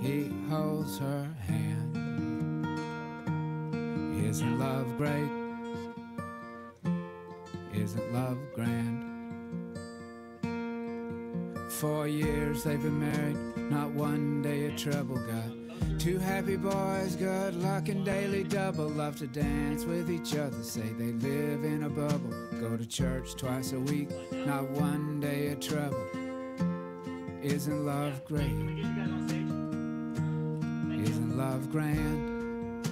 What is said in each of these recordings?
He holds her hand. Isn't love great? Isn't love grand? 4 years they've been married, not one day of trouble. Got 2 happy boys, good luck and daily double. Love to dance with each other, say they live in a bubble. Go to church twice a week, not one day of trouble. Isn't love great? Isn't love grand?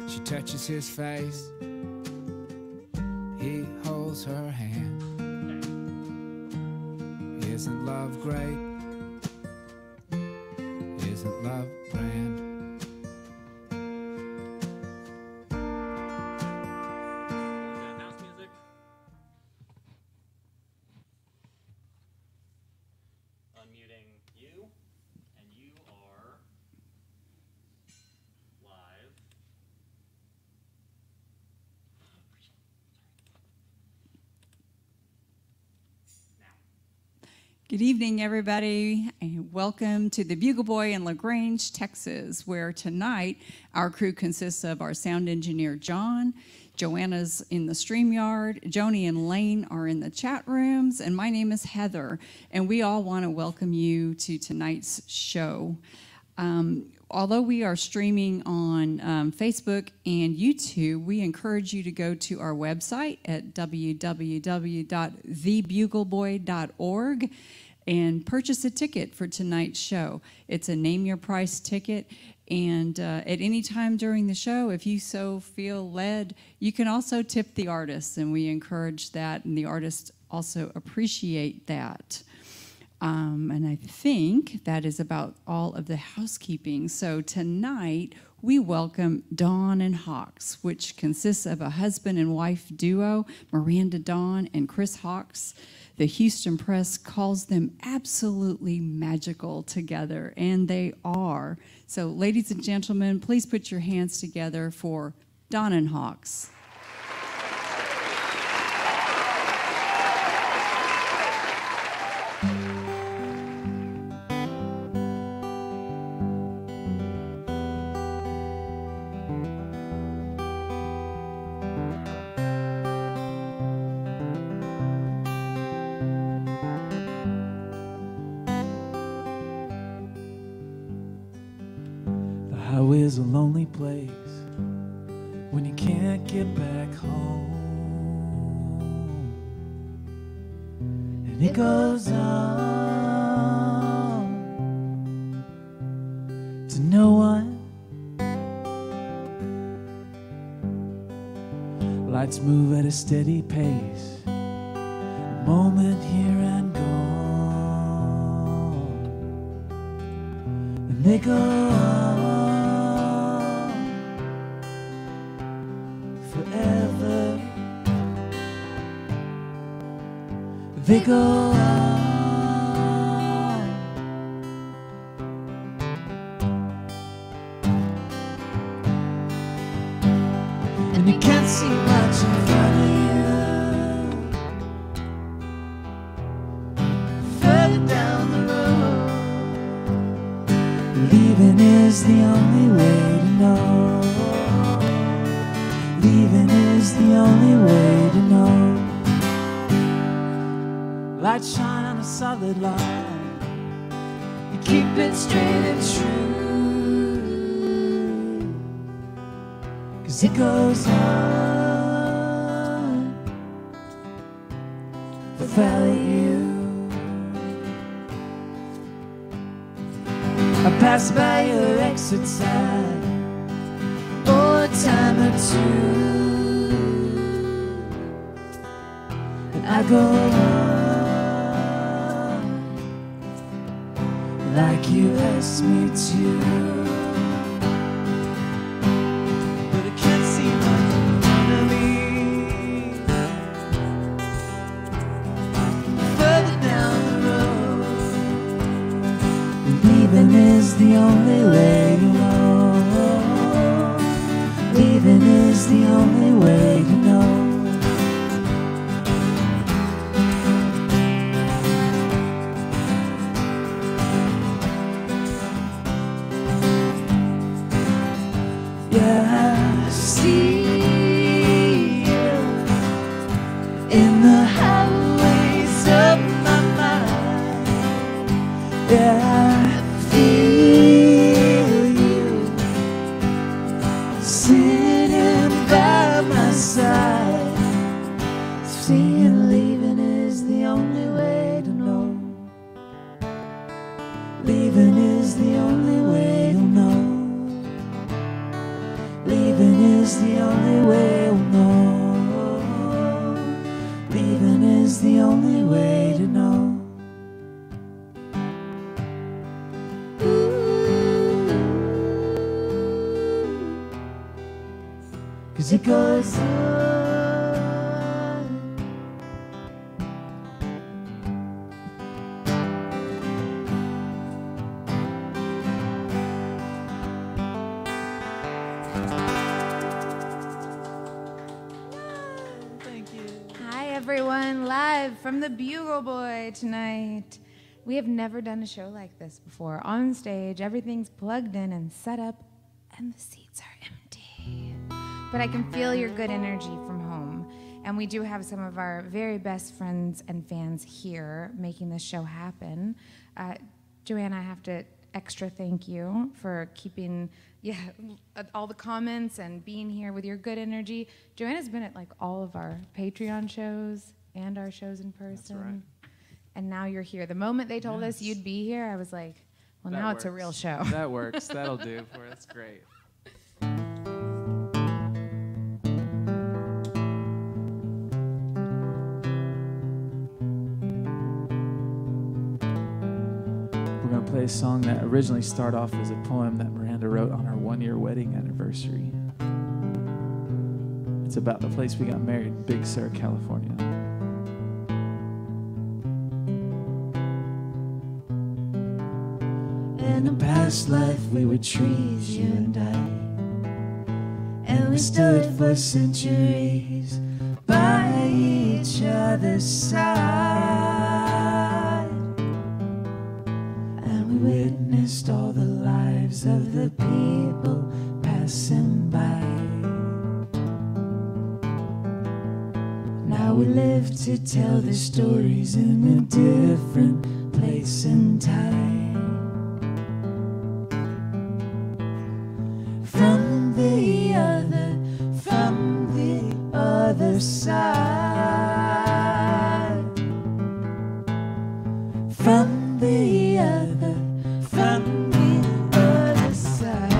She touches his face, he holds her hand. Isn't love great? Isn't love grand? House music. Unmuting you, and you are live. Good evening, everybody, and welcome to the Bugle Boy in LaGrange, Texas, where tonight our crew consists of our sound engineer, John, Joanna's in the StreamYard, Joni and Lane are in the chat rooms, and my name is Heather, and we all want to welcome you to tonight's show. Although we are streaming on Facebook and YouTube, we encourage you to go to our website at www.thebugleboy.org and purchase a ticket for tonight's show. It's a name your price ticket, and at any time during the show, if you so feel led, you can also tip the artists, and we encourage that, and the artists also appreciate that. And I think that is about all of the housekeeping. So tonight, we welcome Dawn and Hawks, which consists of a husband and wife duo, Miranda Dawn and Chris Hawks. The Houston Press calls them absolutely magical together, and they are. So ladies and gentlemen, please put your hands together for Dawn and Hawks. Is a lonely place when you can't get back home, and it goes on to no one. Lights move at a steady pace, a moment here and gone, and they go on forever. They go on. And you can't see much in front of you. Further down the road, leaving is the only way to know. Leaving is the only way to know. Light shine on a solid line. You keep it straight and true, 'cause it goes on without you. I pass by your exit sign a time or two, and I go on like you asked me to, but I can't see much in front of me. Further down the road, leaving is the only way to know. Leaving is the only way to know. Yeah, I see you in the highways of my mind. Yeah, I feel you sitting by my side. Seeing leaving is the only way to know. Leaving is the only way to know. Leaving is the only way to know. Leaving is the only way to know. 'Cause it goes on. Hi everyone, live from the Bugle Boy tonight. We have never done a show like this before. On stage, everything's plugged in and set up, and the seats are empty. But I can feel your good energy from home. And we do have some of our very best friends and fans here making this show happen. Joanne, I have to extra thank you for keeping all the comments and being here with your good energy. Joanna's been at like all of our Patreon shows and our shows in person. That's right. And now you're here. The moment they told us you'd be here, I was like, well, That now it's a works. real show. That works. That'll do for us. Great. We're going to play a song that originally started off as a poem that Miranda wrote on our 1-year wedding anniversary. It's about the place we got married, Big Sur, California. In a past life we were trees, you and I, and we stood for centuries by each other's side, and we witnessed all the lives of the people passing by. Now we live to tell the stories in a different place and time. From the other side. From the other side.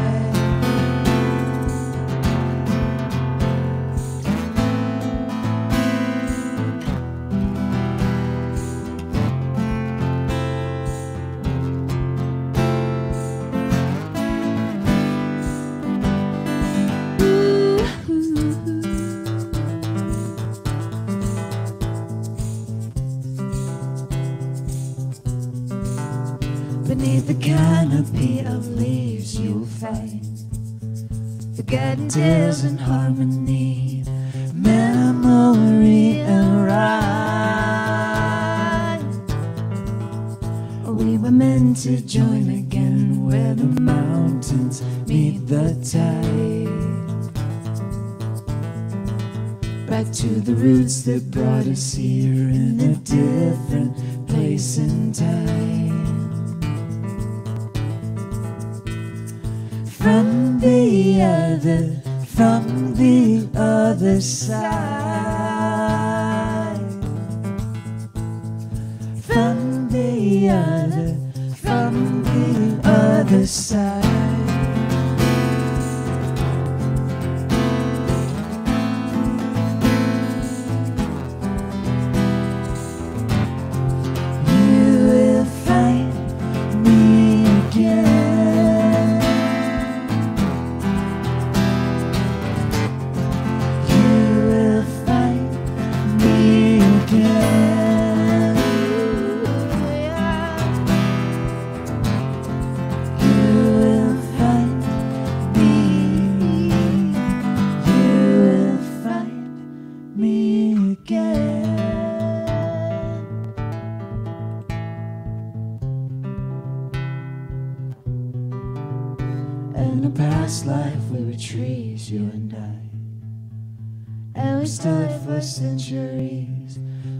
Beneath the canopy of leaves you'll find forgotten tales and harmony, memory and rhyme. We were meant to join again where the mountains meet the tide. Back to the roots that brought us here in a different place and time. From the other side. From the other side. You will find me again. You will find me again. You will In a past life we were trees, you and I, and we stood for centuries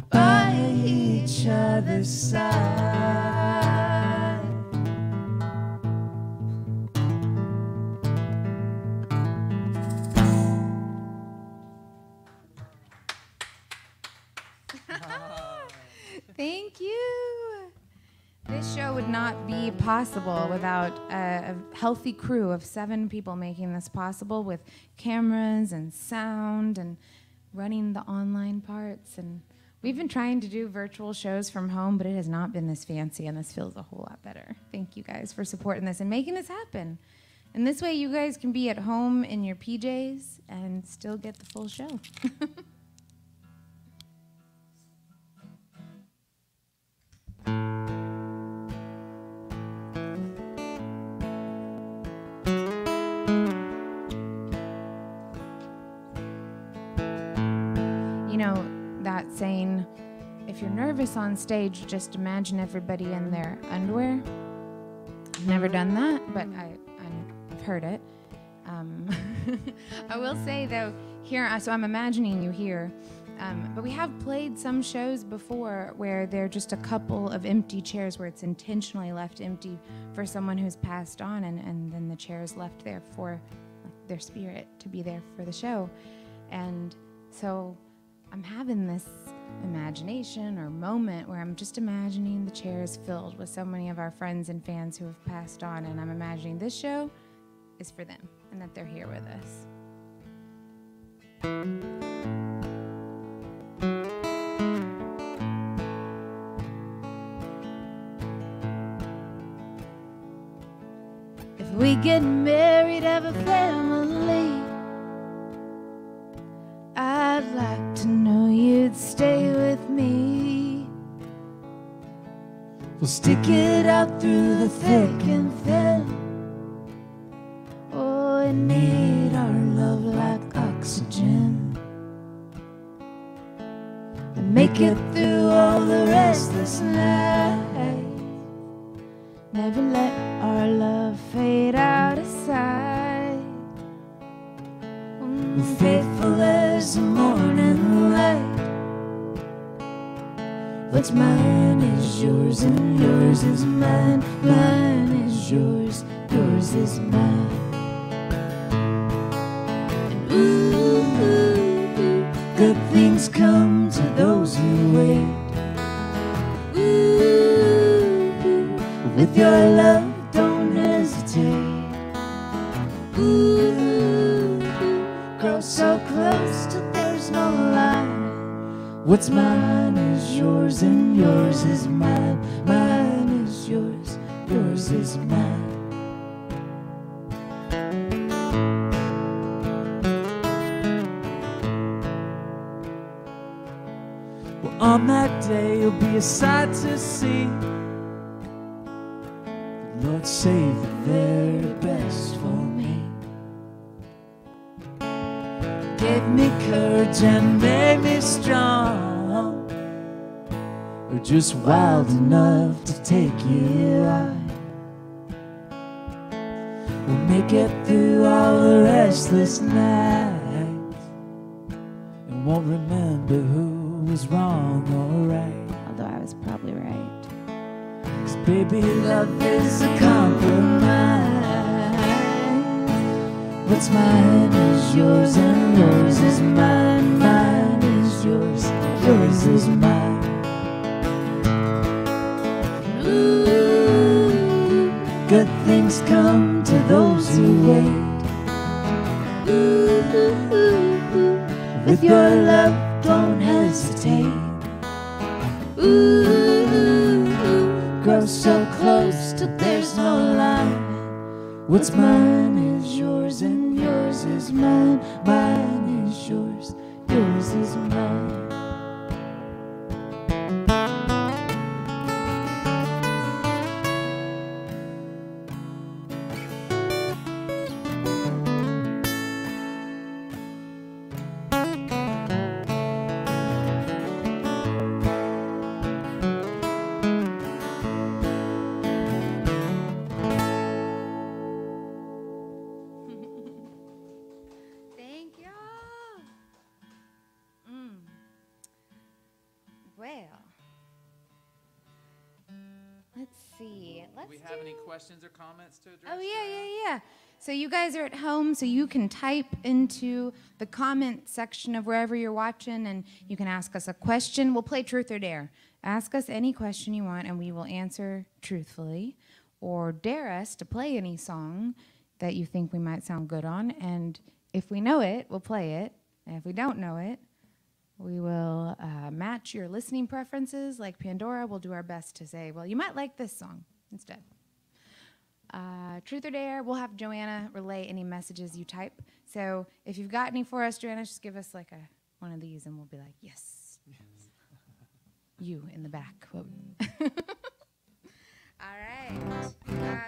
by each other's side. Thank you. This show would not be possible without a healthy crew of 7 people making this possible, with cameras and sound and running the online parts. And we've been trying to do virtual shows from home, but it has not been this fancy, and this feels a whole lot better. Thank you guys for supporting this and making this happen. And this way you guys can be at home in your PJs and still get the full show. You know, that saying, if you're nervous on stage, just imagine everybody in their underwear. I've never done that, but I've heard it. I will say, though, here, so I'm imagining you here, but we have played some shows before where there are just a couple of empty chairs where it's intentionally left empty for someone who's passed on, and then the chair is left there for their spirit to be there for the show. And so I'm having this imagination or moment where I'm just imagining the chairs filled with so many of our friends and fans who have passed on, and I'm imagining this show is for them and that they're here with us. If we get married, have a family, I'd like to know you'd stay with me. We'll stick it out through the thick and thin. Oh, we need our love like oxygen, and make it through all the restless nights. Never let our love fade out of sight. We're faithful as the morning light. What's mine is yours, and yours is mine. Mine is yours, yours is mine. And ooh, good things come to those who wait. Ooh, with your love, don't hesitate. Ooh, grow so close till there's no line. What's mine is yours, and yours is mine. Mine is yours, yours is mine. Well, on that day, you'll be a sight to see. The Lord saved the very best for me. Gave me courage and made me strong. We're just wild enough to take you out. We'll make it through all the restless nights, and won't remember who was wrong or right. Although I was probably right. 'Cause baby, love is a compromise. What's mine is yours, and yours is mine. Mine is yours, yours is mine. Ooh, good things come to those who wait. Ooh, with your love, don't hesitate. Ooh, grow so close till there's no line. What's mine is yours, and yours is mine. Mine is yours, yours is mine. see. Do we have any questions or comments to address? Oh, yeah. So you guys are at home, so you can type into the comment section of wherever you're watching, and you can ask us a question. We'll play Truth or Dare. Ask us any question you want, and we will answer truthfully, or dare us to play any song that you think we might sound good on. And if we know it, we'll play it. And if we don't know it, we will match your listening preferences. Like Pandora, we'll do our best to say, well, you might like this song instead. Truth or Dare, we'll have Joanna relay any messages you type. So if you've got any for us, Joanna, just give us like one of these and we'll be like, yes. You in the back. All right.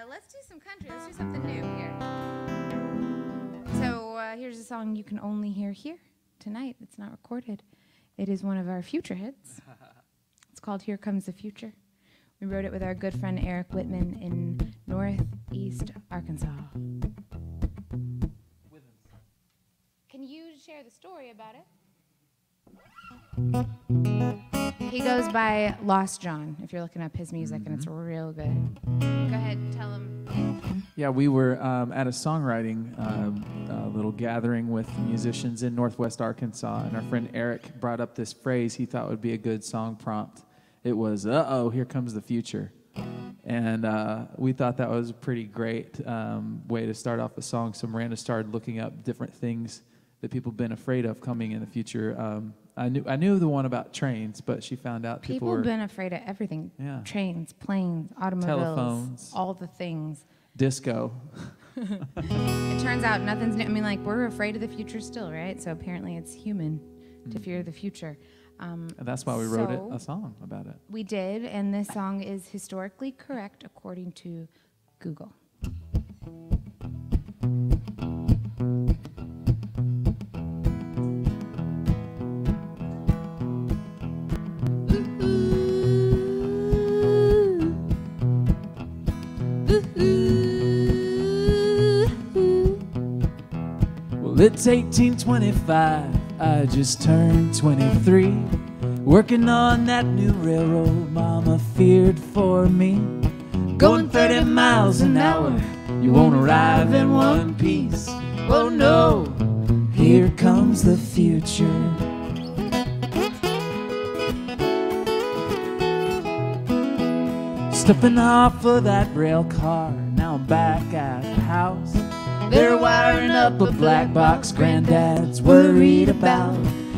Let's do some country. Let's do something new here. So here's a song you can only hear here tonight. It's not recorded. It is one of our future hits. It's called Here Comes the Future. We wrote it with our good friend Eric Whitman in Northeast Arkansas. Can you share the story about it? He goes by Lost John, if you're looking up his music, and it's real good. Go ahead, tell him. Yeah, we were at a songwriting little gathering with musicians in Northwest Arkansas, and our friend Eric brought up this phrase he thought would be a good song prompt. It was, uh-oh, here comes the future. And we thought that was a pretty great way to start off a song. So Miranda started looking up different things that people have been afraid of coming in the future. I knew the one about trains, but she found out people were... People have been afraid of everything. Yeah. Trains, planes, automobiles. Telephones. All the things. Disco. It turns out nothing's new. I mean, like, we're afraid of the future still, right? So apparently it's human to fear the future. And that's why we wrote a song about it. We did, and this song is historically correct according to Google. Well, it's 1825. I just turned 23. Working on that new railroad Mama feared for me. Going 30 miles an hour, you won't arrive in one piece. Oh no, here comes the future. Stepping off of that rail car, now I'm back at the house. They're wiring up a black box Granddad's worried about,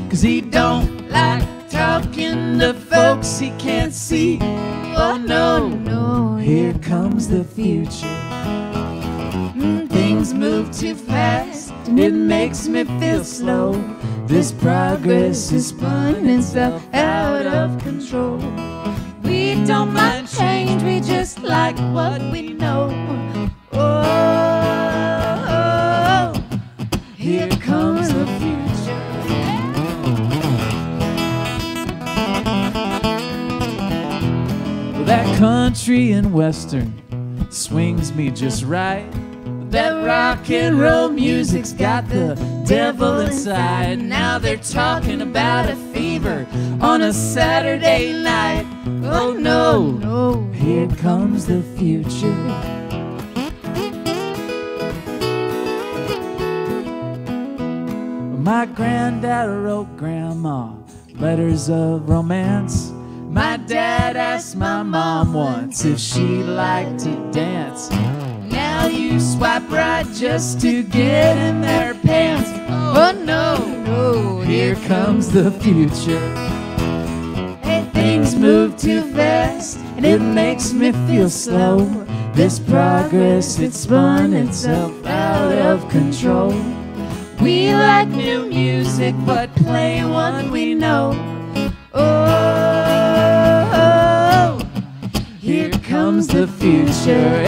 'cause he don't like talking to folks he can't see. Oh no, here comes the future. Things move too fast, and it makes me feel slow. This progress is spun itself out of control. We don't mind change, we just like what we know. Oh, here comes the future. Well, that country and western swings me just right. That rock and roll music's got the devil inside. Now they're talking about a fever on a Saturday night. Oh no, here comes the future. My granddad wrote grandma letters of romance. My dad asked my mom once if she liked to dance. Now you swipe right just to get in their pants. Oh no, here comes the future. Hey, things move too fast and it makes me feel slow. This progress, it's spun itself out of control. We like new music, but play one we know. Oh, here comes the future.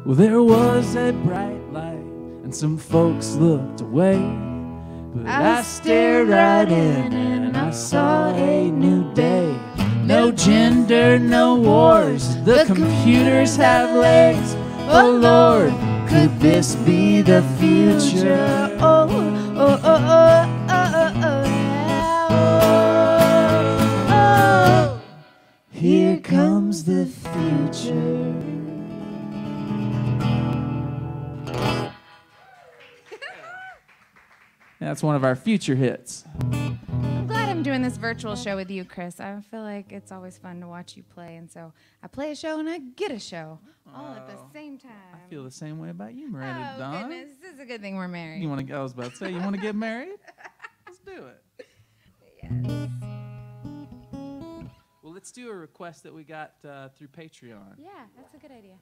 Well, there was a bright light and some folks looked away. But I stared right in and I saw a new day. No gender, no wars, the computers have legs. Oh Lord, could this be the future? Oh, oh, oh, oh, oh, oh, yeah. Oh, oh. Here comes the future. That's one of our future hits. I'm glad I'm doing this virtual show with you, Chris. I feel like it's always fun to watch you play, and so I play a show and I get a show all at the same time. I feel the same way about you, Miranda. Oh, Dawn. goodness. This is a good thing we're married. You want to? I was about to say, you want to get married? Let's do it. Yes. Well, let's do a request that we got through Patreon. Yeah, that's a good idea.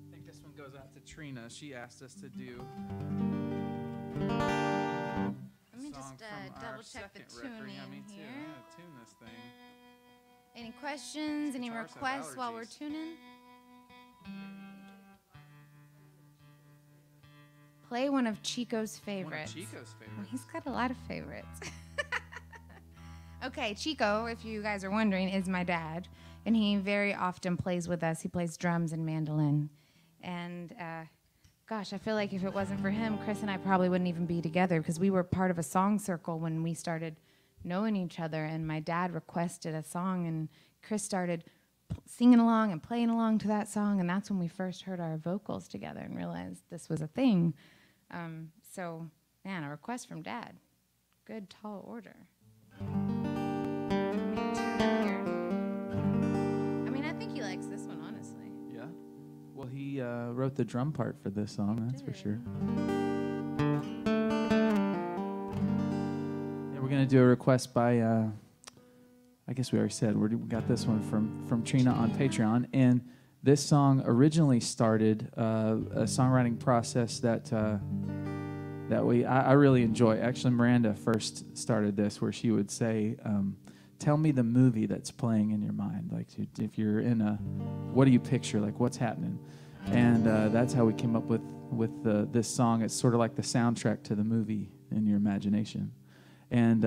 I think this one goes out to Trina. She asked us to do. Let me just double check the tuning too. here. I'm gonna tune this thing. Any questions? Any Guitars have requests while we're allergies. tuning? Play one of Chico's favorites. One of Chico's Well, favorites. he's got a lot of favorites. Okay, Chico, if you guys are wondering, is my dad. And he very often plays with us. He plays drums and mandolin. And gosh, I feel like if it wasn't for him, Chris and I probably wouldn't even be together because we were part of a song circle when we started knowing each other. And my dad requested a song, and Chris started singing along and playing along to that song. And that's when we first heard our vocals together and realized this was a thing. So, man, a request from Dad. Good, tall order. Let me tune in here. I mean, I think he likes this one, honestly. Yeah. Well, he wrote the drum part for this song. That's for sure. Yeah, we're gonna do a request by. I guess we already said we got this one from Trina on Patreon, and this song originally started a songwriting process that I really enjoy. Actually, Miranda first started this, where she would say, "Tell me the movie that's playing in your mind. Like, if you're in a, what do you picture? Like, what's happening?" And that's how we came up with this song. It's sort of like the soundtrack to the movie in your imagination. And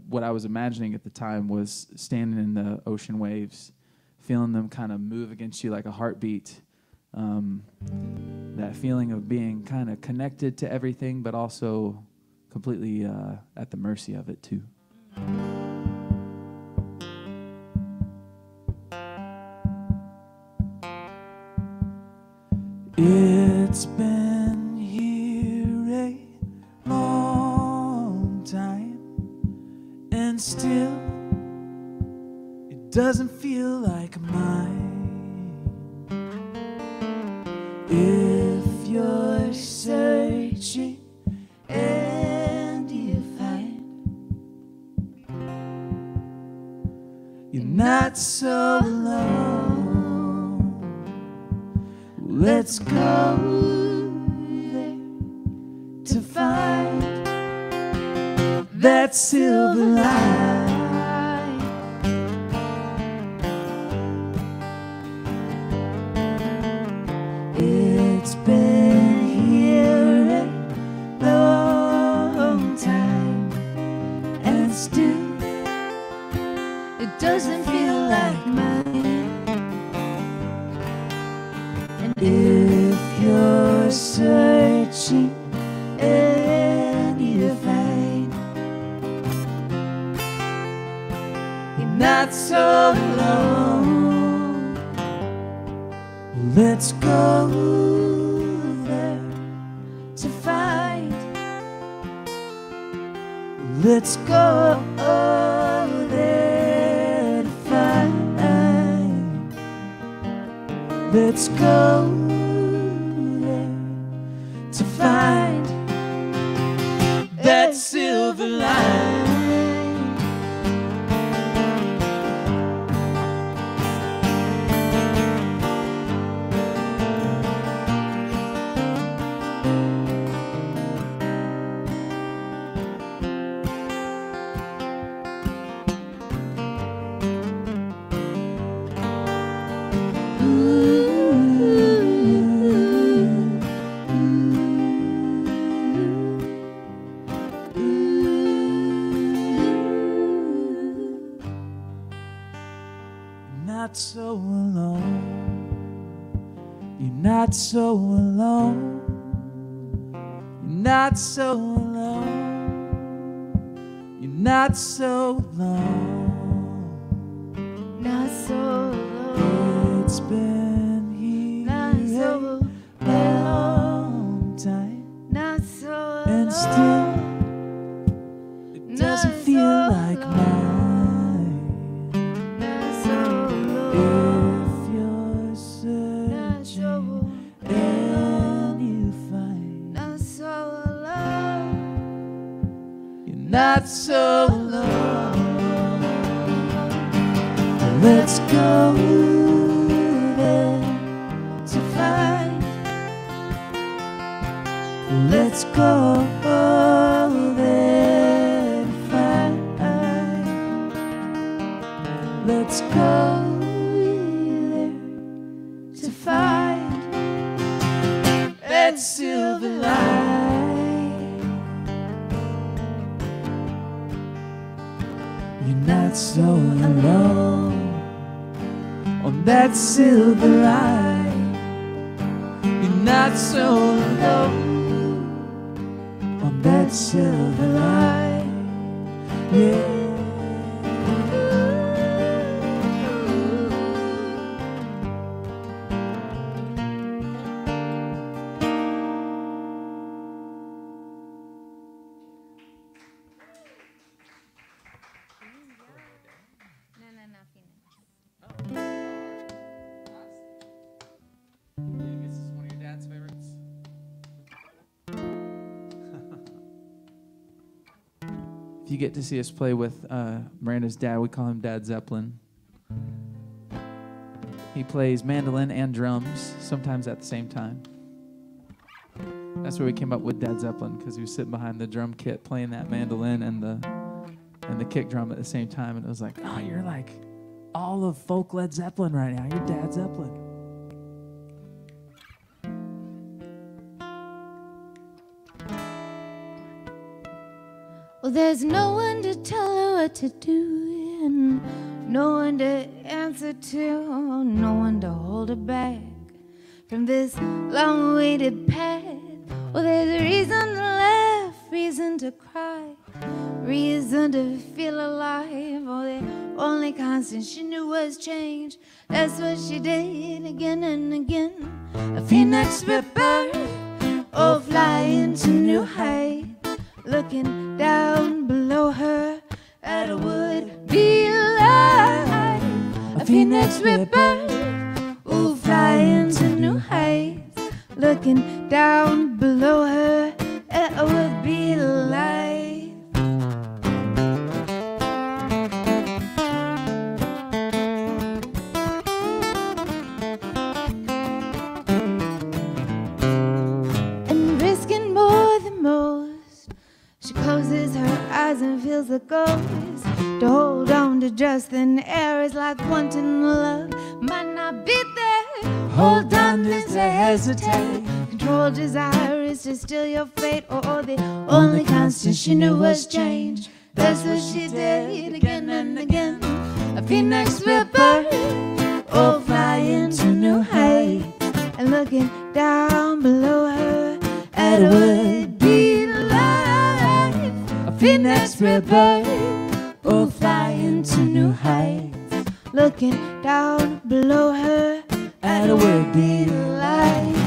what I was imagining at the time was standing in the ocean waves, feeling them kind of move against you like a heartbeat. That feeling of being kind of connected to everything, but also completely at the mercy of it too. It's been here a long time, and still it doesn't feel like mine. If you're searching and you find you're not so alone, let's go there to find that silver line. It's been here a long time, and still it doesn't feel like mine. And if you're searching and you find you're not so alone, let's go there to find. Let's go there to find. Let's go there to find that silver line. not so alone. You're not so alone. You're not so alone. Not so alone. It's been here Not so a long time, Not so alone. and still it doesn't Not feel so like alone. mine. Not so alone. If you're Not so searching alone. and you find Not so alone. you're not so alone, let's go there to find. Let's go there to find. Let's go there to find that silver light. You're not so alone on that silver line. You're not so alone on that silver line. Yeah. This is one of your dad's favorites. If you get to see us play with Miranda's dad, we call him Dad Zeppelin. He plays mandolin and drums, sometimes at the same time. That's where we came up with Dad Zeppelin, because he was sitting behind the drum kit playing that mandolin and the kick drum at the same time, and it was like, oh, you're like all of folk Led Zeppelin right now. You're Dad Zeppelin. Well, there's no one to tell her what to do, and no one to answer to, no one to hold her back from this long-awaited path. Well, there's a reason to laugh, reason to cry, reason to feel alive. Oh, the only constant she knew was change. That's what she did again and again. A phoenix rebirth, oh, flying to new heights, looking down below her at a would-be life. A phoenix rebirth, ooh, flying to new heights, looking down below her at a would-be life. And risking more than most, she closes her eyes and feels the ghost. To hold on to just thin air is like wanting love might not be there. Hold on is to hesitate. Control desire is to steal your fate. Oh, the only constant she knew was change. That's what she did again and again. A phoenix rebirth, oh, flying to new heights, and looking down below her at a would-be life. A phoenix rebirth, oh, flying to new heights, looking down below her at a would-be life.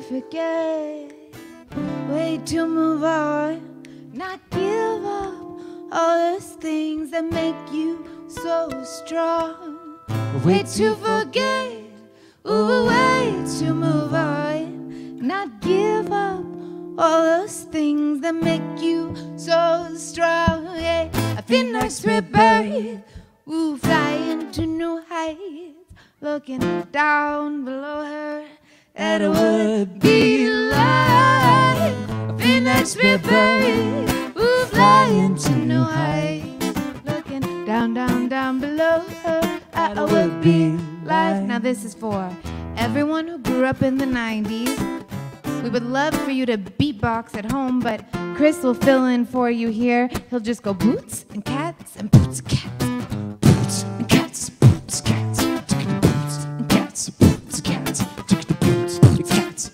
Forget, way to move on, not give up all those things that make you so strong. Way to forget, ooh, way to move on, not give up all those things that make you so strong. Yeah. A Phoenix rebirth, ooh, flying to new heights, looking down below her at a would-be life. A Phoenix rebirth, ooh, flying to new heights, looking down, down, down below her at a would-be life. Now this is for everyone who grew up in the 90s. We would love for you to beatbox at home, but Chris will fill in for you here. He'll just go boots and cats and boots and cats. Boots and cats, boots, cats, boots and cats, boots, cats, boots, cats.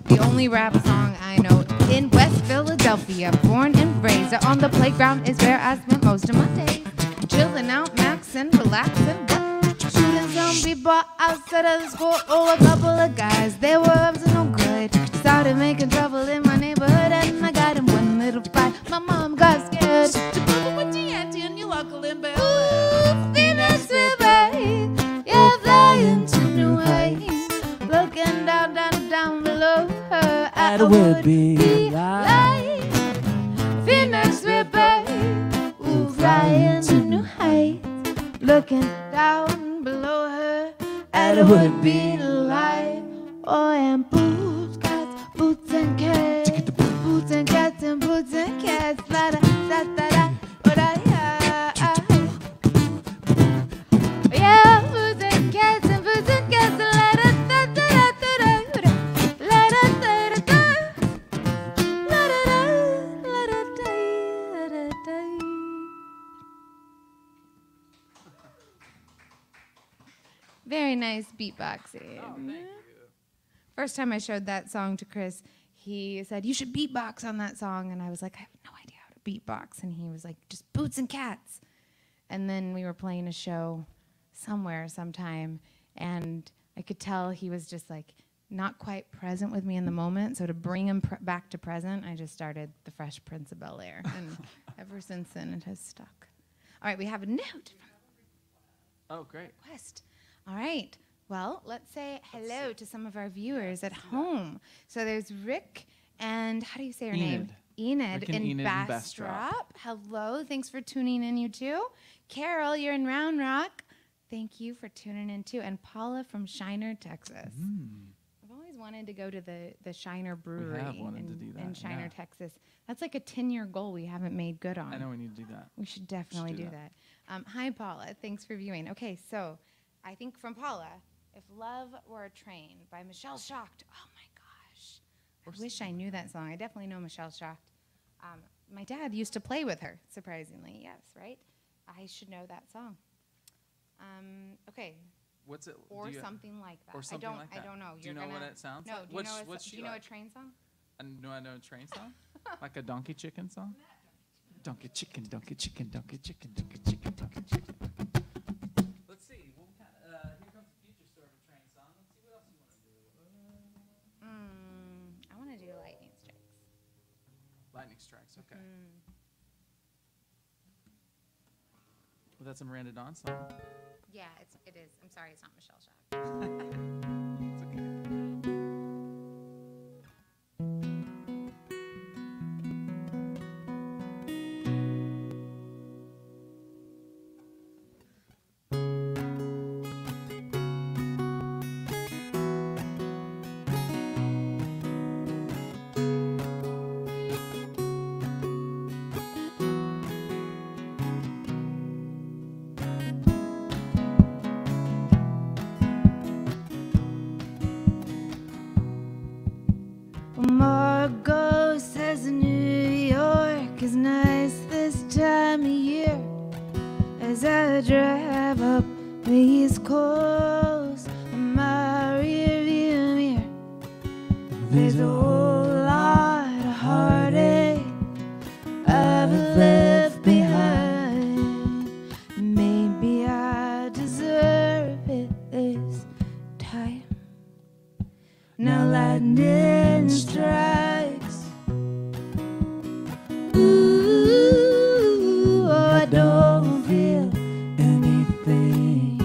The only rap song I know in West Philadelphia, born and raised on the playground is where I spent most of my days. Chilling out, maxing, relaxing, shooting some people outside of the school. Oh, a couple of guys, they were up to no good. Started making trouble in my neighborhood, and I got in one little fight. My mom got scared. She put me with your auntie and your uncle in bed. Ooh, Phoenix River, yeah, flying to new heights, looking down, down, down below her at a would-be life. Phoenix River, ooh, flying to new heights, looking down below her at a would-be life. Oh, and boots, cats, boots and cats, boots and cats and boots and cats, la da da da da, oh da yeah, yeah, boots and cats and boots and cats, la da da da da da, la da da da da, la da da, la da da, la da da. Very nice beatboxing. Oh, thank you. First time I showed that song to Chris, he said, you should beatbox on that song. And I was like, I have no idea how to beatbox. And he was like, just boots and cats. And then we were playing a show somewhere sometime, and I could tell he was just like not quite present with me in the moment. So to bring him back to present, I just started The Fresh Prince of Bel-Air. And ever since then, it has stuck. All right, we have a note from Oh, great. West. All right. Well, let's say hello to some of our viewers at home. So there's Rick and how do you say her name? Enid Rick and in Enid in Bastrop. Bastrop. Hello. Thanks for tuning in, you two. Carol, you're in Round Rock. Thank you for tuning in too. And Paula from Shiner, Texas. I've always wanted to go to the Shiner Brewery have wanted to do that, in Shiner, yeah. Texas. That's like a 10-year goal we haven't made good on. I know we need to do that. We should definitely do do that. Hi, Paula. Thanks for viewing. Okay, so I think from Paula, If Love Were a Train by Michelle Schacht. Oh, my gosh. I wish I knew that song. I definitely know Michelle Schacht. My dad used to play with her, surprisingly. Yes, right? I should know that song. Okay. What's it? Or something like that. Or something like that. I don't know. Do you know what it sounds like? No, do you know a train song? Do I know a train song? Like a donkey chicken song? Donkey chicken, donkey chicken, donkey chicken, donkey chicken, donkey chicken. Let's see. What kind here comes the future sort of a train song. Let's see what else you want to do. I want to do Lightning Strikes. Lightning Strikes, okay. Well, that's a Miranda Dawn song. Yeah, it is. I'm sorry, it's not Michelle Schacht. It's okay. Margot says New York is nice this time of year. As I drive up the East Coast in my rearview mirror, there's a whole lot of heartache I've left behind. Maybe I deserve it this time. Now lightning strikes. Ooh, I don't feel anything.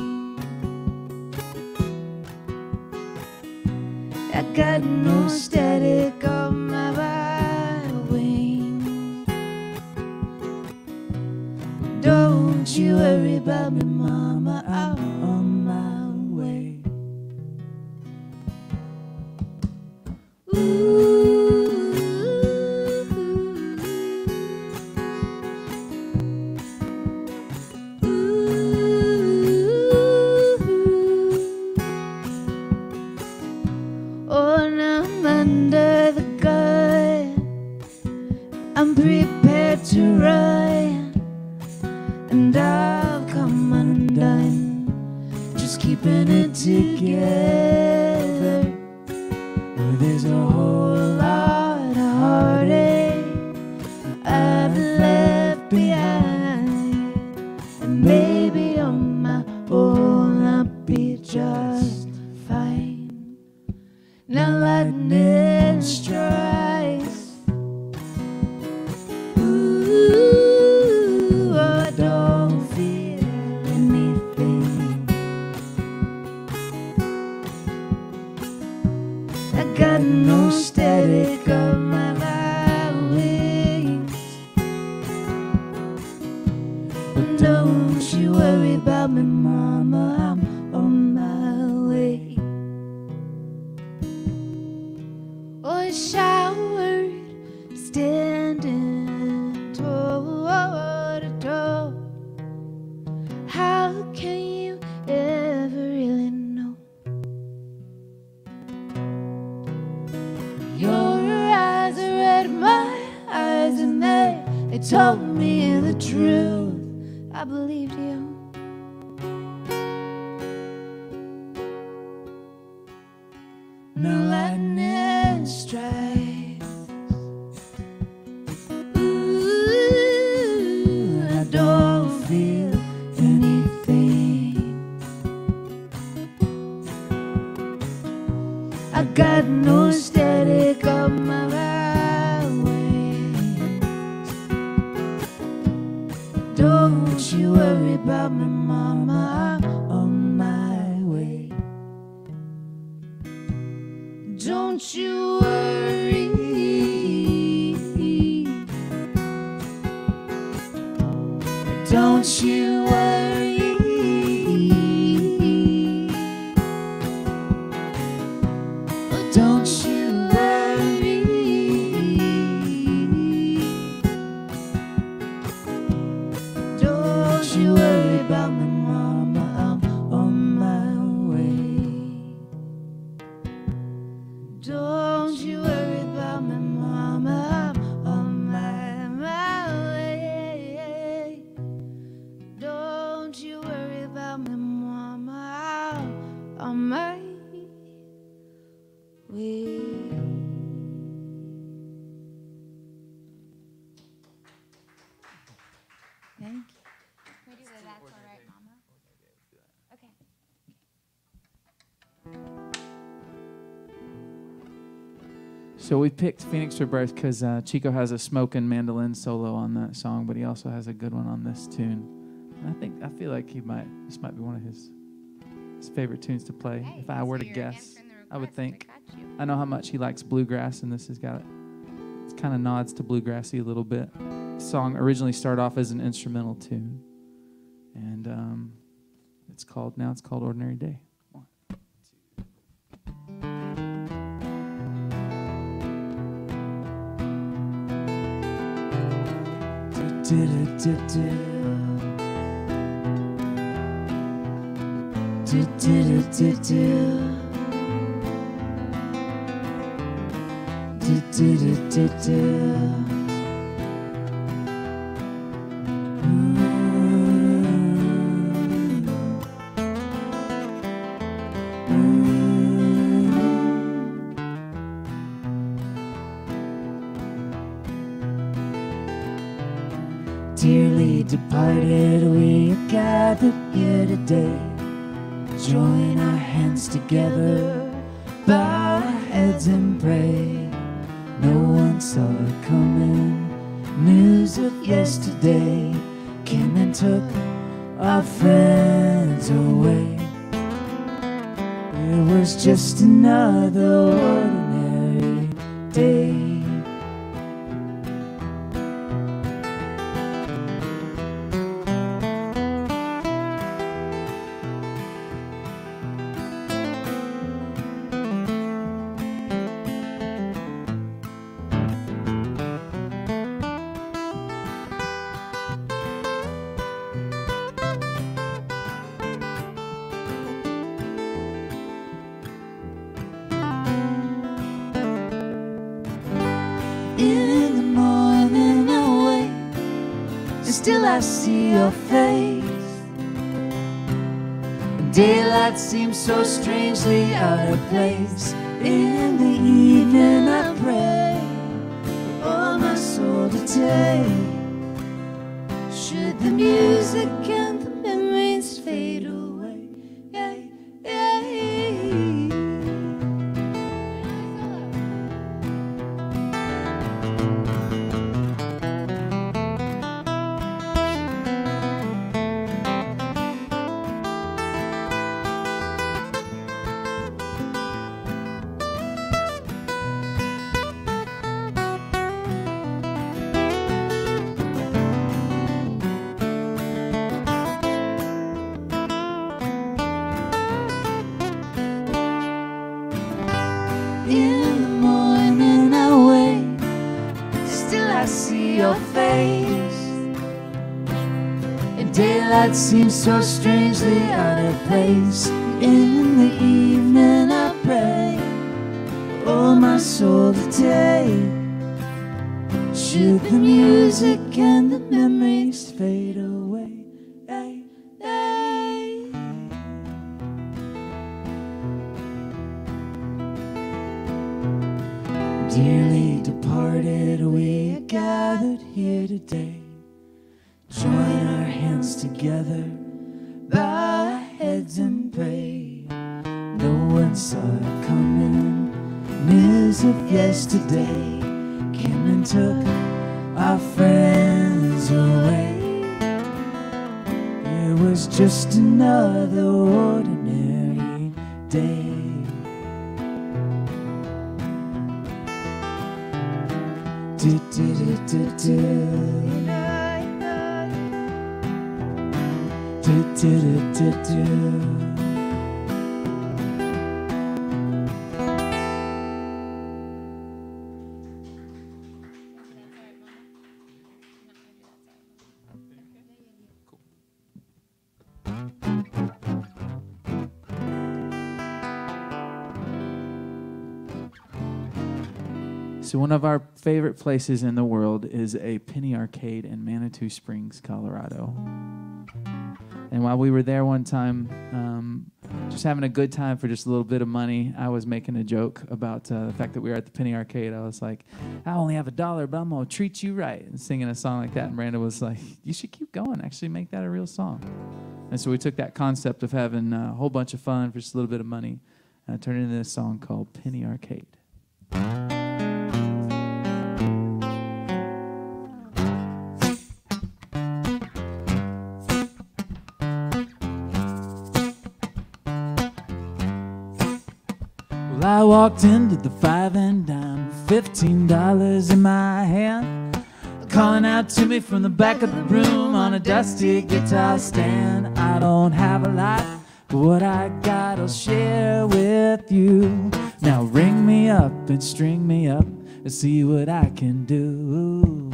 I got no static on my right wing. Don't you worry about me, mama, I'm on my way. Ooh. I'm prepared to run, and I'll come undone, just keeping it together. Oh, there's a whole lot of heartache I've left behind, and maybe on my own I'll be just fine. Now lightning strikes. Got no static on my right wings. But don't you worry about me, mama, I'm on my way. Oh, I showered, standing toe to toe. How can you ever really know? Your eyes read my eyes, and they told me the truth. I believed you. Now lightning strikes. Ooh, I don't feel anything. I got no static on my right wing. Don't you worry about me, mama, I'm on my way. Don't you worry. Don't you worry. Don't you worry. Don't you worry about me, mama, I'm on my way. Don't you worry about me, mama, I'm on my way. Don't you worry about me, mama, I'm on my way. Thank you. Can we do the That's All Right, Mama? Okay. So we picked Phoenix Rebirth because Chico has a smoking mandolin solo on that song, but he also has a good one on this tune. And I feel like this might be one of his favorite tunes to play. Hey, if I were so to you're guess, answering the I would request. think. I got you. I know how much he likes bluegrass, and this has got it's kind of nods to bluegrassy a little bit. The song originally started off as an instrumental tune, and it's called Ordinary Day. One, Dearly departed, we are gathered here today. Join our hands together, bow our heads and pray. No one saw it coming. News of yesterday came and took our friends away. It was just another ordinary day. In the morning I wake, and still I see your face. Daylight seems so strangely out of place. In the evening I pray for all my soul to take. Should the music and the memories fade away, In the morning I wake, still I see your face. And daylight seems so strangely out of place. In the evening I pray for all my soul to take. Should the music and the memories fade away, Dearly departed, we are gathered here today. Join our hands together, bow our heads and pray. No one saw it coming. News of yesterday came and took our friends away. It was just another ordinary day. Do, do, do, do, do. Do, do, do, do, do. So one of our favorite places in the world is a penny arcade in Manitou Springs, Colorado. And while we were there one time, just having a good time for just a little bit of money, I was making a joke about the fact that we were at the penny arcade. I was like, I only have $1, but I'm going to treat you right, and singing a song like that. And Miranda was like, you should keep going, actually make that a real song. And so we took that concept of having a whole bunch of fun for just a little bit of money and turned it into a song called Penny Arcade. I walked into the 5 and dime, $15 in my hand, calling out to me from the back of the room on a dusty guitar stand. I don't have a lot, but what I got I'll share with you. Now ring me up and string me up and see what I can do.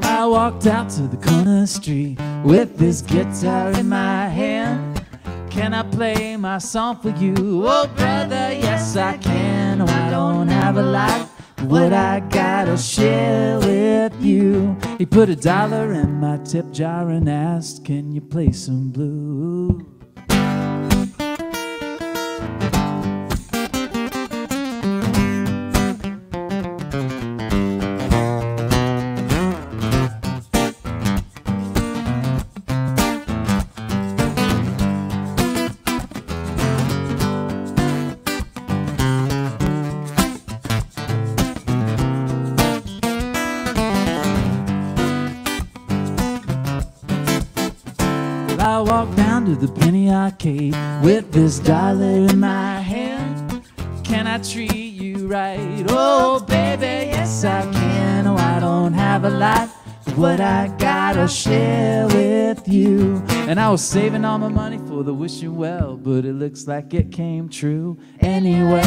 I walked out to the corner street with this guitar in my hand. Can I play my song for you? Oh brother, yes I can. Oh, I don't have a lot, but what I got I'll share with you. He put $1 in my tip jar and asked, can you play some blues? walk down to the penny arcade with this dollar in my hand. Can I treat you right? Oh, baby, yes I can. Oh, I don't have a lot, but what I got I'll share with you. And I was saving all my money for the wishing well, but it looks like it came true anyway.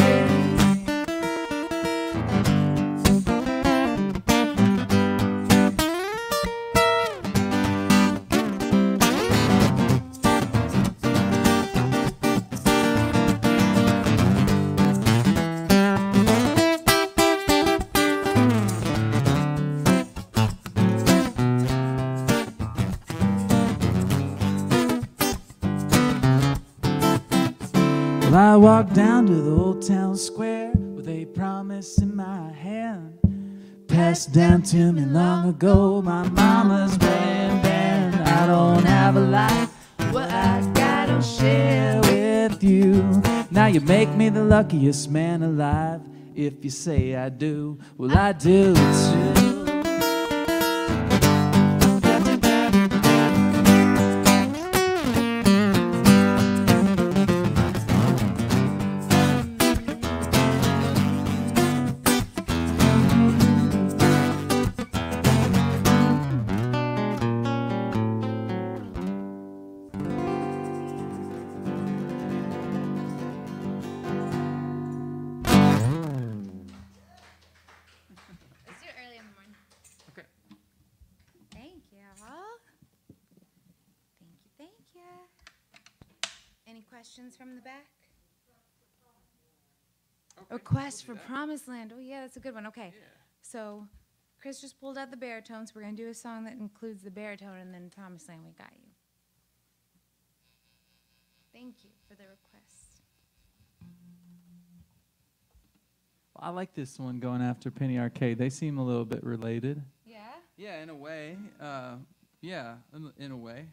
Well, I walked down to the old town square with a promise in my hand, passed down to me long ago, my mama's wedding band. I don't have a lot, what I got I'll share with you. Now you make me the luckiest man alive. If you say I do, well I do too. Let's do it early in the morning. Okay. Thank you. Thank you. Any questions from the back? Request for Promised Land. Oh, yeah, that's a good one. Okay. So Chris just pulled out the baritones. We're going to do a song that includes the baritone, and then Promised Land, we got you. Thank you for the request. I like this one going after Penny Arcade. They seem a little bit related. Yeah? Yeah, in a way. Yeah, in a way.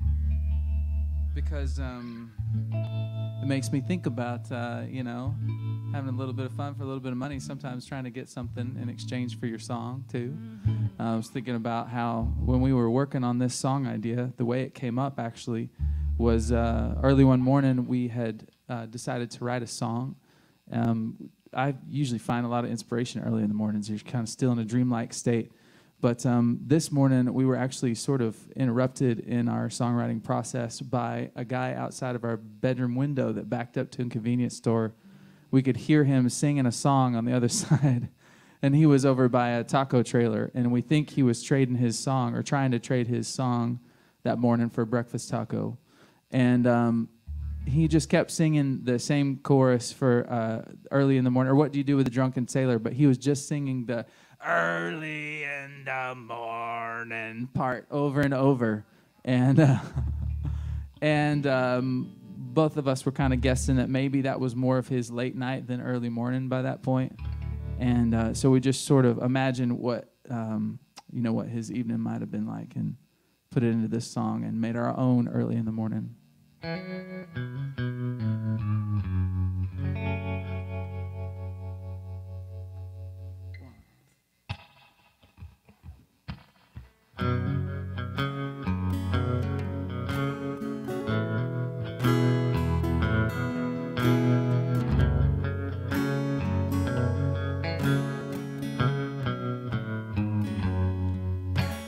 Because it makes me think about, having a little bit of fun for a little bit of money, sometimes trying to get something in exchange for your song, too. I was thinking about how when we were working on this song idea, the way it came up, actually, was early one morning we had decided to write a song. I usually find a lot of inspiration early in the mornings. You're kind of still in a dreamlike state. But this morning, we were actually sort of interrupted in our songwriting process by a guy outside of our bedroom window that backed up to a convenience store. We could hear him singing a song on the other side, and he was over by a taco trailer, and we think he was trading his song or trying to trade his song that morning for a breakfast taco. And he just kept singing the same chorus for early in the morning, or what do you do with a drunken sailor? But he was just singing the early in the morning part over and over. And both of us were kind of guessing that maybe that was more of his late night than early morning by that point. And so we just sort of imagined what his evening might have been like and put it into this song and made our own early in the morning.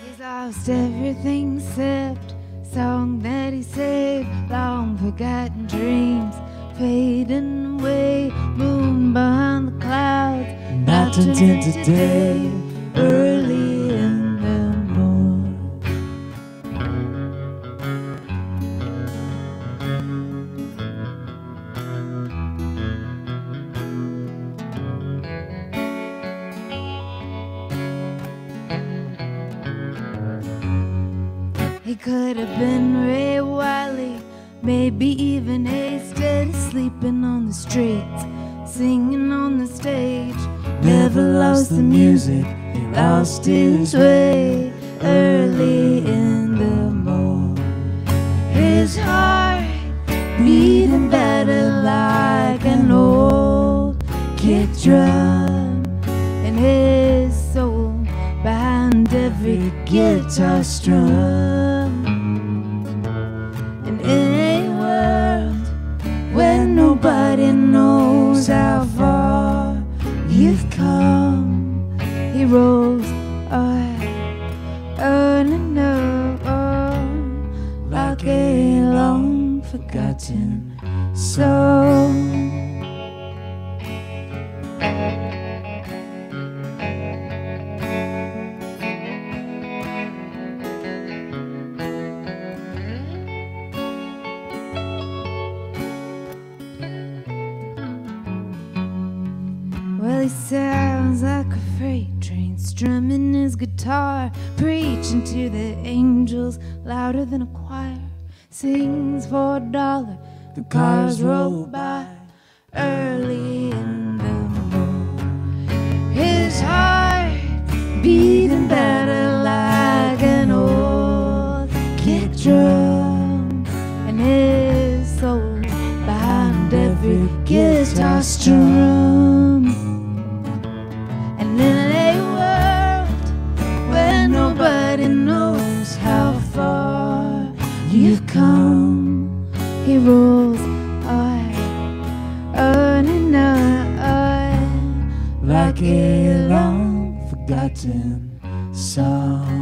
He's lost everything except song that he saved, long forgotten dreams fading away, moon behind the clouds, Not until today, early in the morning. He could have been Ray Wiley, maybe even Hasted, sleeping on the streets, singing on the stage. Never lost the music, he lost his way early in the morning. His heart beating better like an old kick drum, and his soul behind every guitar strum. And in like a long forgotten song. Well, he sounds like a freight train, strumming his guitar, preaching to the angels louder than a choir. Sings for $1, the cars roll by early in the morning. His heart beating better like an old kick drum, and his soul behind every guitar strum. And in a world where nobody knows how far you've come, he rolls on and on like a long forgotten song.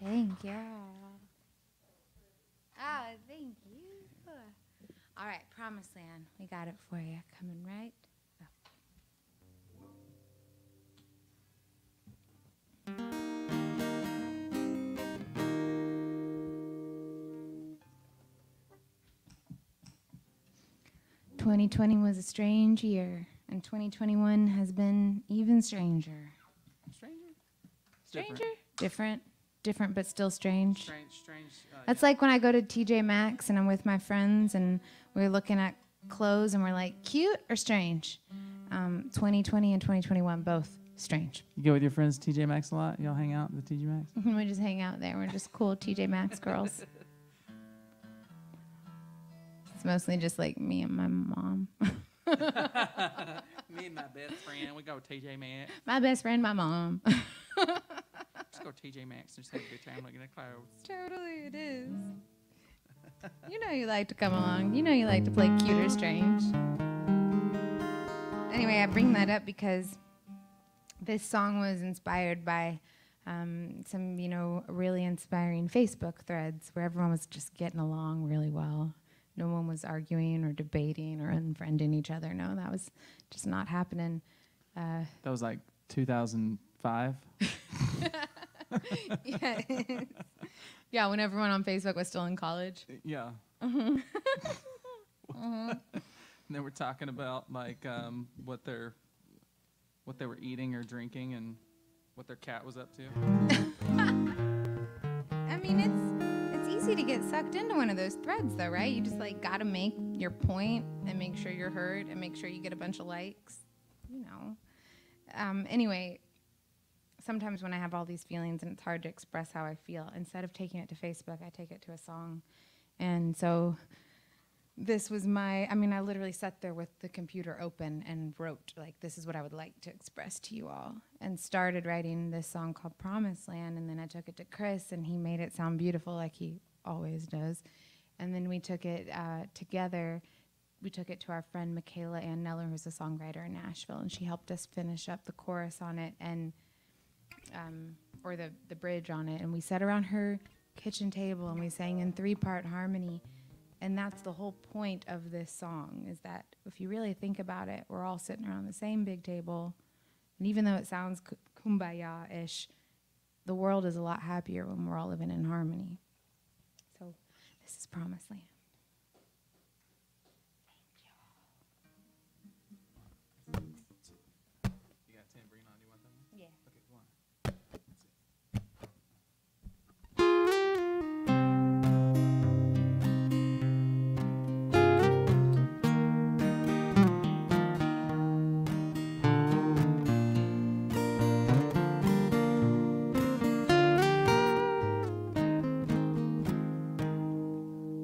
Thank you. Oh, thank you. All right, Promised Land. We got it for you. Coming right up. "2020 was a strange year, and 2021 has been even stranger." Stranger? Different, but still strange. Strange. That's like when I go to TJ Maxx and I'm with my friends and we're looking at clothes and we're like, cute or strange? 2020 and 2021, both strange. You go with your friends TJ Maxx a lot? Y'all hang out at the TJ Maxx? We just hang out there. We're just cool TJ Maxx girls. It's mostly just like me and my mom. Me and my best friend, we go to TJ Maxx. My best friend, my mom. Just go to TJ Maxx and just have a good time looking at clothes. Totally, it is. You know you like to come along. You know you like to play cute or strange. Anyway, I bring that up because this song was inspired by some, really inspiring Facebook threads where everyone was just getting along really well. No one was arguing or debating or unfriending each other. No, that was just not happening. That was like 2005. Yeah, yeah, when everyone on Facebook was still in college. Yeah. And they were talking about like what they were eating or drinking and what their cat was up to. I mean, it's easy to get sucked into one of those threads, though, right? You just like gotta make your point and make sure you're heard and make sure you get a bunch of likes. Anyway, sometimes when I have all these feelings and it's hard to express how I feel, instead of taking it to Facebook, I take it to a song. And so this was I literally sat there with the computer open and wrote, like, this is what I would like to express to you all, and started writing this song called Promised Land. And then I took it to Chris, and he made it sound beautiful like he always does. And then we took it together. We took it to our friend Michaela Ann Neller, who's a songwriter in Nashville, and she helped us finish up the chorus on it, and or the bridge on it. And we sat around her kitchen table and we sang in 3-part harmony. And that's the whole point of this song, is that if you really think about it, we're all sitting around the same big table. And even though it sounds kumbaya-ish, the world is a lot happier when we're all living in harmony. So this is Promised Land. You got tambourine on? You want that one? Yeah. Okay, come on.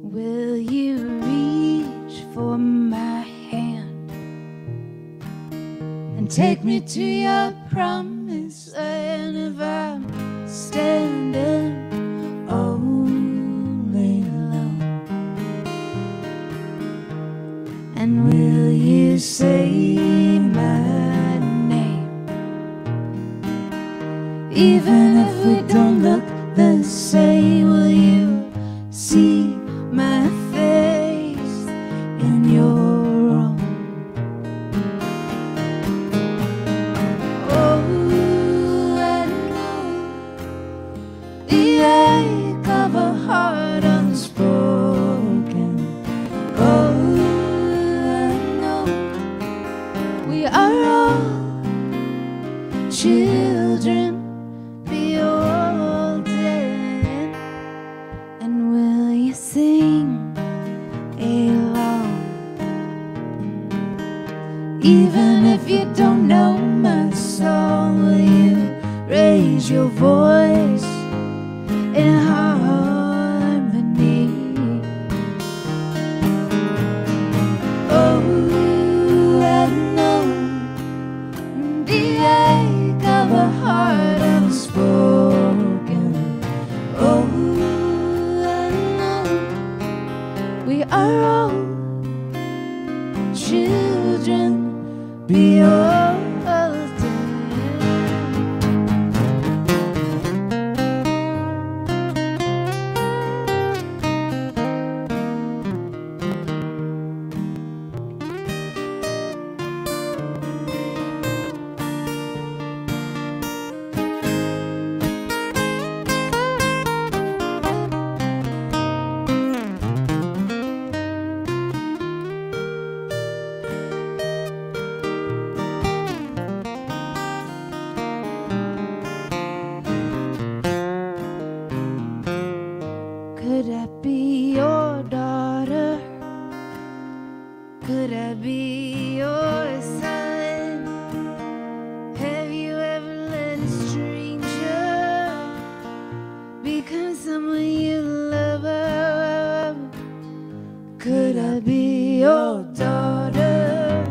Will you reach for my hand and take me to your promised land if I'm standing all alone? And will you say my name even if we don't look the same? Will you see my face in your own? Oh, I know the ache of a heart unspoken. Oh, I know we are all children beholden. And will you sing along even if you don't know my song? Will you raise your voice in harmony? Oh, I know the ache of a heart unspoken. Oh, I know we are all children beholden. Could I be your daughter? Could I be your son? Have you ever let a stranger become someone you love? Could I be your daughter?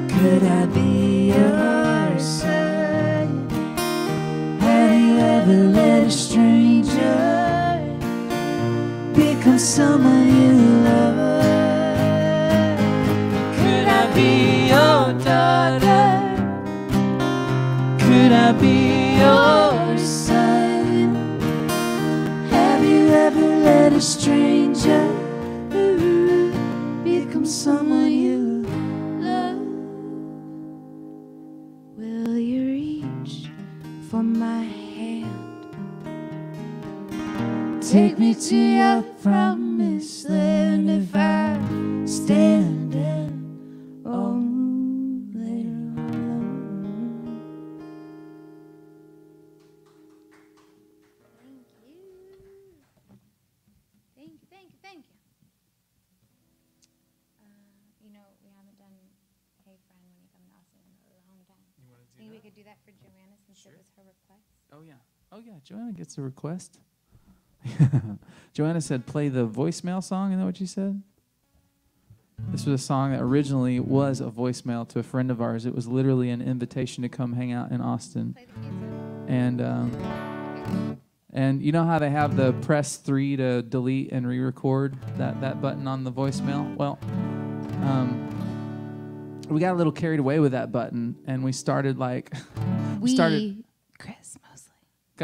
Could I be your son? Have you ever let a stranger become someone you love? Could I be your daughter? Could I be your son? Have you ever let a stranger become someone you love? Will you reach for my hand? Take me to your promised land if I'm standing all alone. Thank you. Thank you. You know, we haven't done Hey Friend when you come to Austin in a long time. Think we could do that for Joanna since it was her request? Oh yeah, Joanna gets a request. Joanna said play the voicemail song. Isn't that what you said? This was a song that originally was a voicemail to a friend of ours. It was literally an invitation to come hang out in Austin. Play the music. And you know how they have the press 3 to delete and re-record, that button on the voicemail? Well, we got a little carried away with that button, and we started Chris mostly.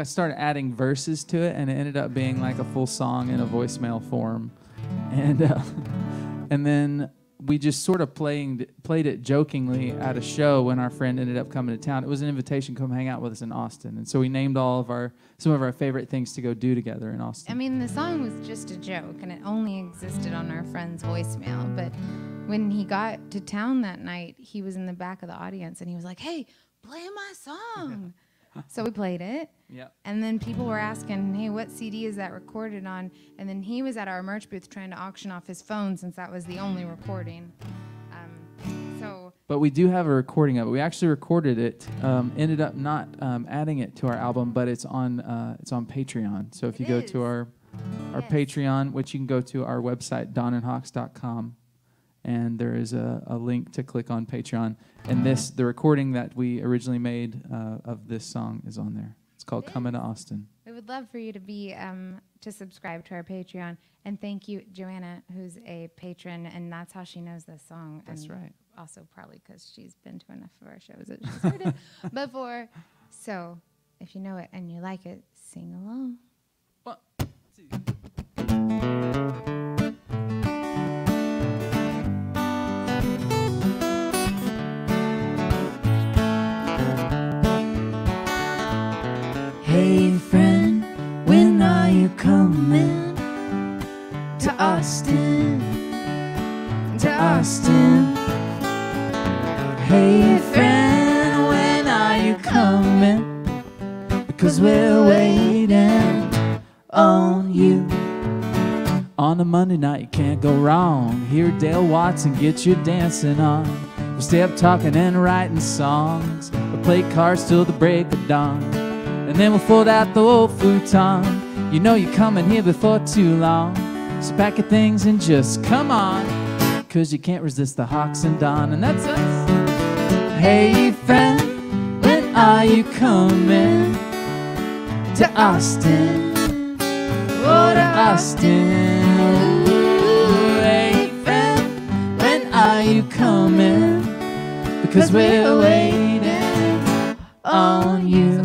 started adding verses to it, and it ended up being like a full song in a voicemail form. And then we just sort of played it jokingly at a show when our friend ended up coming to town. It was an invitation to come hang out with us in Austin. And so we named some of our favorite things to go do together in Austin. I mean, the song was just a joke, and it only existed on our friend's voicemail. But when he got to town that night, he was in the back of the audience, and he was like, "Hey, play my song." So we played it. Yeah. And then people were asking, "Hey, what CD is that recorded on?" And then he was at our merch booth trying to auction off his phone since that was the only recording. But we do have a recording of it. We actually recorded it. Ended up not adding it to our album, but it's on Patreon. So if you go to our our Patreon, which you can go to our website, donandhawks.com. And there is a link to click on Patreon. And the recording that we originally made of this song is on there. It's called Coming to Austin. We would love for you to be to subscribe to our Patreon. And thank you, Joanna, who's a patron, and that's how she knows this song. That's and right. Also probably because she's been to enough of our shows that she's heard it before. So if you know it and you like it, sing along. 1, 2. Hey friend, when are you coming to Austin? To Austin. Hey friend, when are you coming? Because we're waiting on you. On a Monday night, you can't go wrong. Hear Dale Watson get you dancing on. We'll stay up talking and writing songs. We'll play cards till the break of dawn. And then we'll fold out the old futon. You know you're coming here before too long. So pack your things and just come on. 'Cause you can't resist the Hawks and Dawn. And that's us. Hey friend, when are you coming to Austin? Oh, to Austin. Ooh, hey friend, when are you coming? Because we're waiting on you.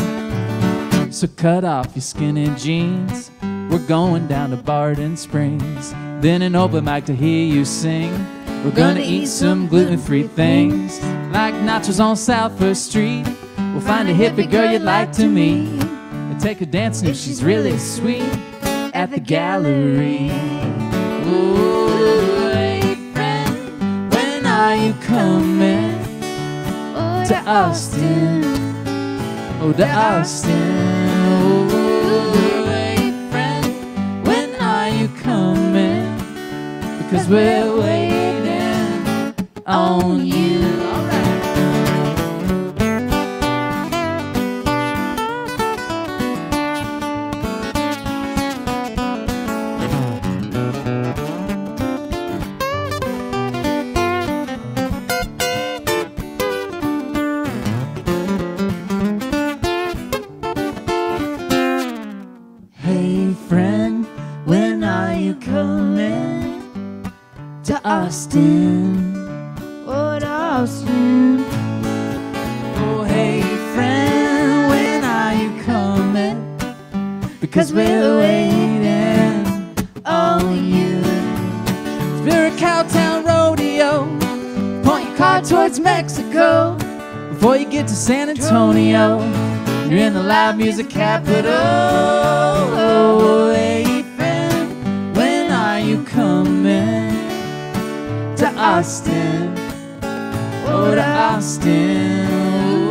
So cut off your skinny jeans. We're going down to Barton Springs. Then an open mic to hear you sing. We're gonna eat some gluten-free things, like nachos on South First Street. We'll find a hippie girl you'd like to meet, and take her dancing if she's really sweet, at the gallery. Ooh, hey friend, when are you coming to Austin? Oh, to Austin. Ooh, hey friend, when are you coming? Because we're waiting on you. All right. Hey friend, when are you coming to Austin? Oh, to Austin. Oh, hey friend, when are you coming? Because we're waiting on you. Spirit Cowtown Rodeo, point your car towards Mexico. Before you get to San Antonio, you're in the live music capital. Oh, hey friend, when are you coming to Austin? Oh, to Austin.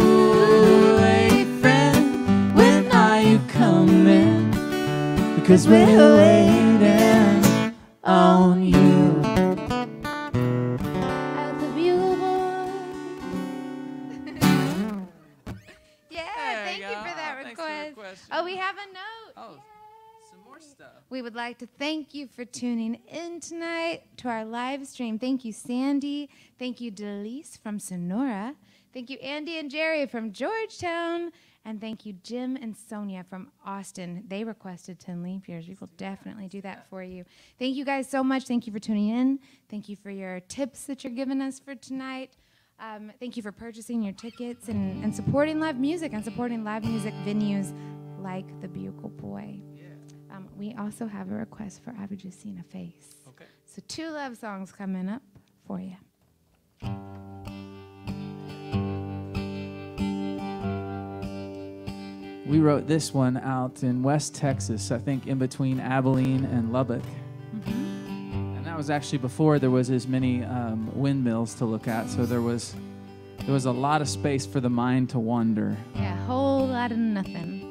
Ooh, hey friend, when are you coming? Because we're waiting on you. At the Bugle Boy. Yeah, thank you for that request. Oh, we have a note. Oh, some more stuff. We would like to thank you for tuning in tonight to our live stream. Thank you, Sandy. Thank you, Delise from Sonora. Thank you, Andy and Jerry from Georgetown. And thank you, Jim and Sonia from Austin. They requested 10 leap years. We will definitely do that for you. Thank you guys so much. Thank you for tuning in. Thank you for your tips that you're giving us for tonight. Thank you for purchasing your tickets and supporting live music and supporting live music venues like the Bugle Boy. We also have a request for I've Just Seen a Face. Okay. So 2 love songs coming up for you. We wrote this one out in West Texas, I think in between Abilene and Lubbock. And that was actually before there was as many windmills to look at, so there was a lot of space for the mind to wander. Yeah, a whole lot of nothing.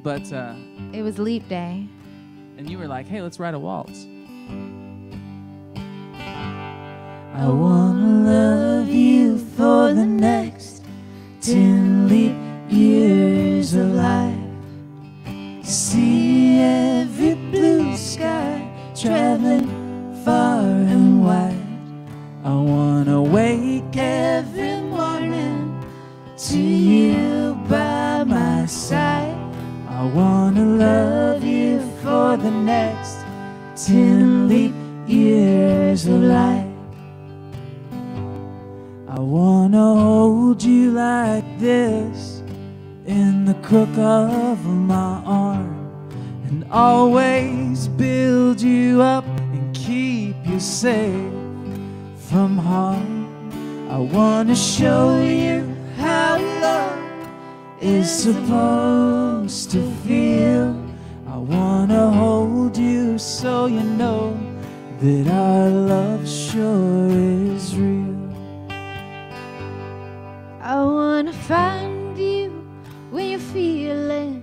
But It was leap day. and you were like, hey, let's write a waltz. I wanna love you for the next 10 leap years of life. See every blue for the next 10 leap years of life. I wanna hold you like this in the crook of my arm, and always build you up and keep you safe from harm. I wanna show you how love is supposed to feel. I wanna hold you so you know that our love sure is real. I wanna find you when you're feeling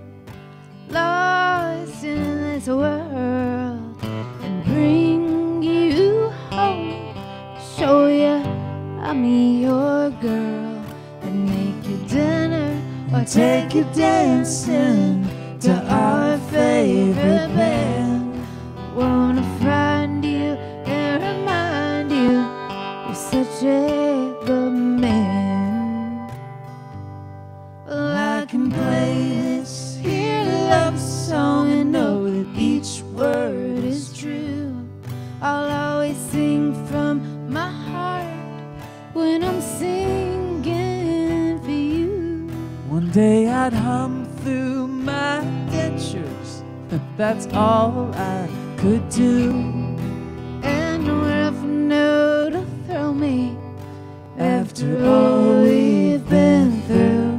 lost in this world and bring you home, show you I'm your girl, and make you dinner or Take you dancing to our favorite band. Wanna find you and remind you you're such a good man. Well, I can play this here love song and know that each word is true. I'll always sing from my heart when I'm singing for you. One day I'd hum through my dentures, that's all I could do. And a rough note to throw me After all we've been through.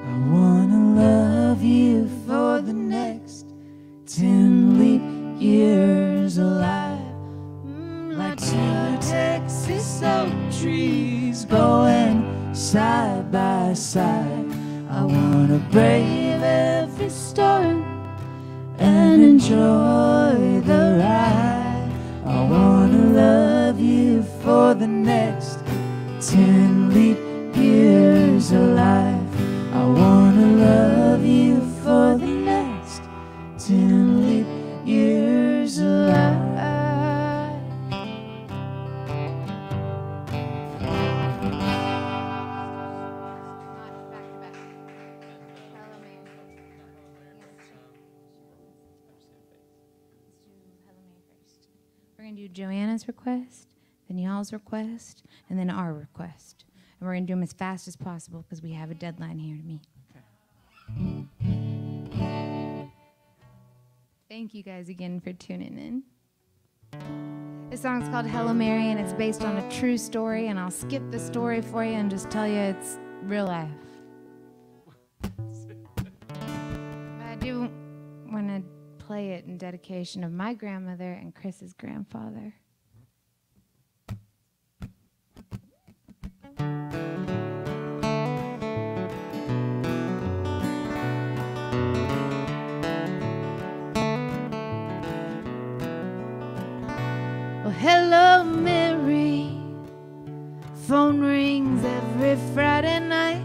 I wanna love you for the next 10 leap years alive. Like two Texas oak trees growing side by side. I wanna brave every storm and enjoy the ride. I wanna love you for the next 10 leap years alive. I wanna love you for the next 10 leap years alive. We're going to do Joanna's request, then y'all's request, and then our request. And we're going to do them as fast as possible because we have a deadline here to meet. Thank you guys again for tuning in. This song's called Hello Mary, and it's based on a true story, and I'll skip the story for you and just tell you it's real life. I do want to play it in dedication of my grandmother and Chris's grandfather. Well, hello, Mary. Phone rings every Friday night.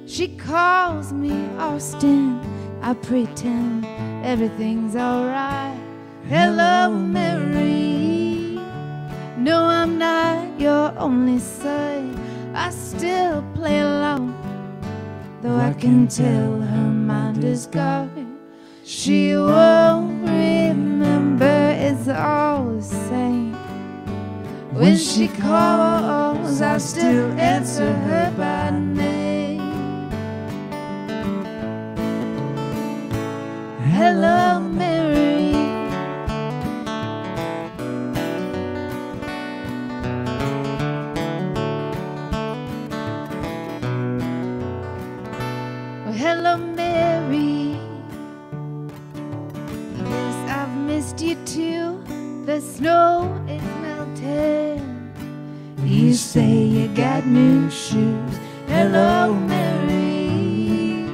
She calls me Austin. I pretend everything's alright. Hello, Mary. No, I'm not your only son. I still play along, though I can tell her mind is gone. She won't remember, it's all the same. When she calls, I still answer her by name. Hello, Mary. Well, hello, Mary. Yes, I've missed you too. The snow is melting. You say you got new shoes. Hello, Mary.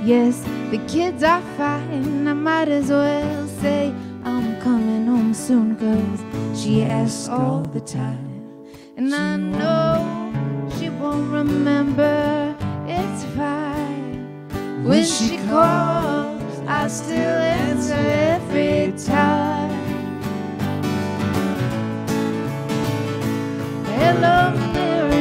Yes, The kids are fine, I might as well say I'm coming home soon, 'cause she asks all the time. And I know she won't remember, it's fine. When she calls, I still answer every time. Hello, Mary.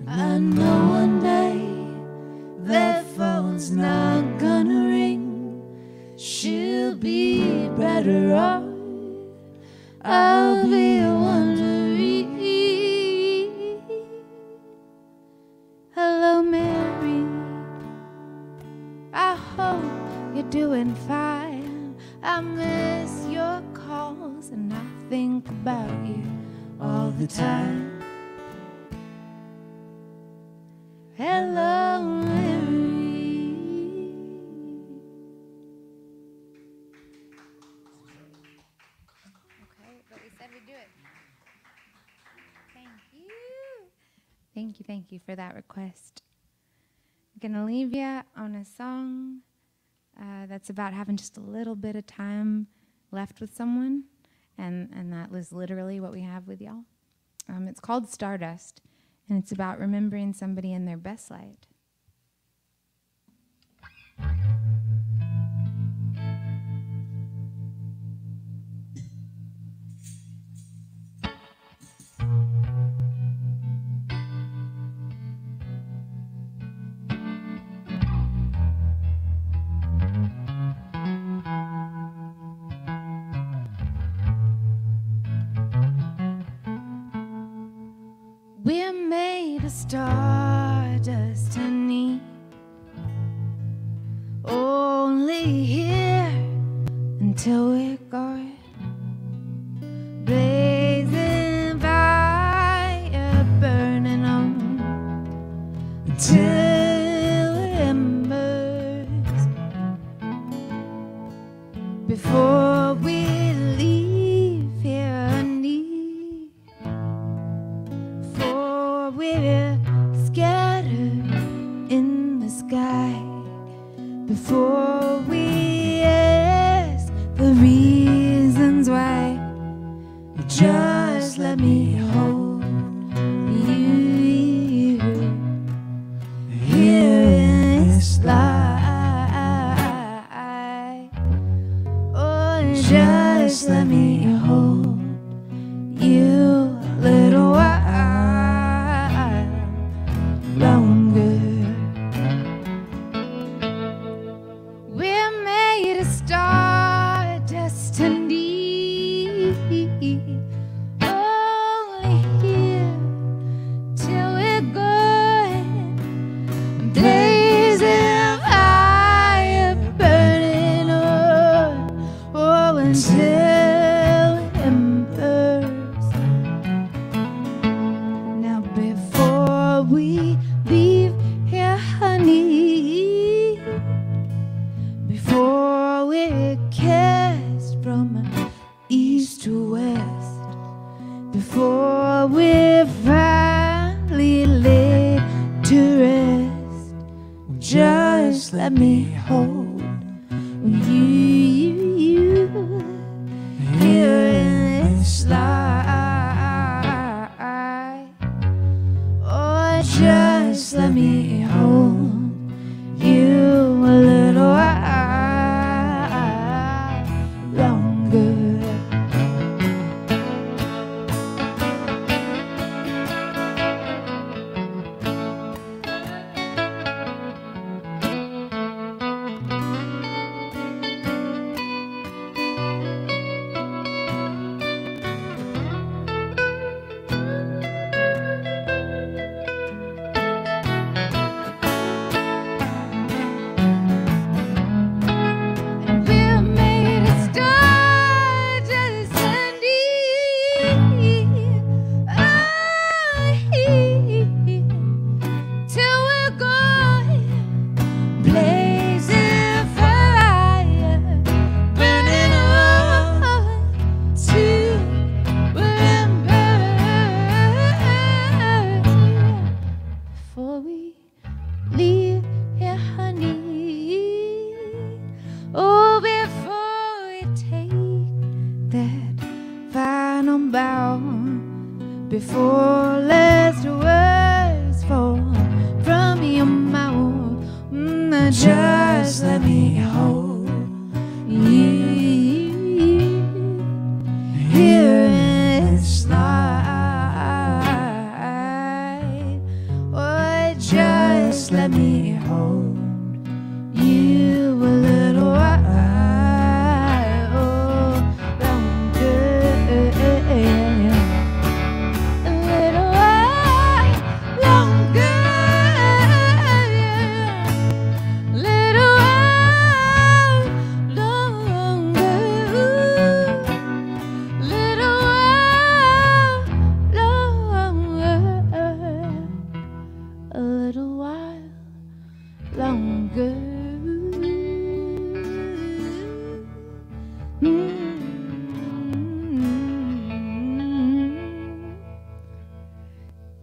I know one day that phone's not gonna ring. She'll be better off. I'll be wondering. Hello, Mary. I hope you're doing fine. I miss your calls and I think about you all the time. Hello, Mary. Okay, but we said we'd do it. Thank you. Thank you for that request. I'm gonna leave you on a song that's about having just a little bit of time left with someone, and that was literally what we have with y'all. It's called Stardust. And it's about remembering somebody in their best light. We're made of stardust, honey. Only here until we're gone. Blazing fire, burning on until it embers. Before we leave here, honey. We're scattered in the sky. Before we ask the reasons why, just let me hold you here in this light. Oh, just let me hold you a little while longer. We're made of stardust, honey. Only here till we're gone. Blazing fire, burning on, oh, until it embers. Now before we leave here, honey, before we're cast from east to west, before we're finally laid to rest, just let me hold you here in this light. Oh, just let me hold you a little while longer. before last words fall from your mouth. Just let me hold you here in this light. Oh, just let me hold you a little while. Oh, longer. A little while longer. Little while longer. Little while longer. A little while longer.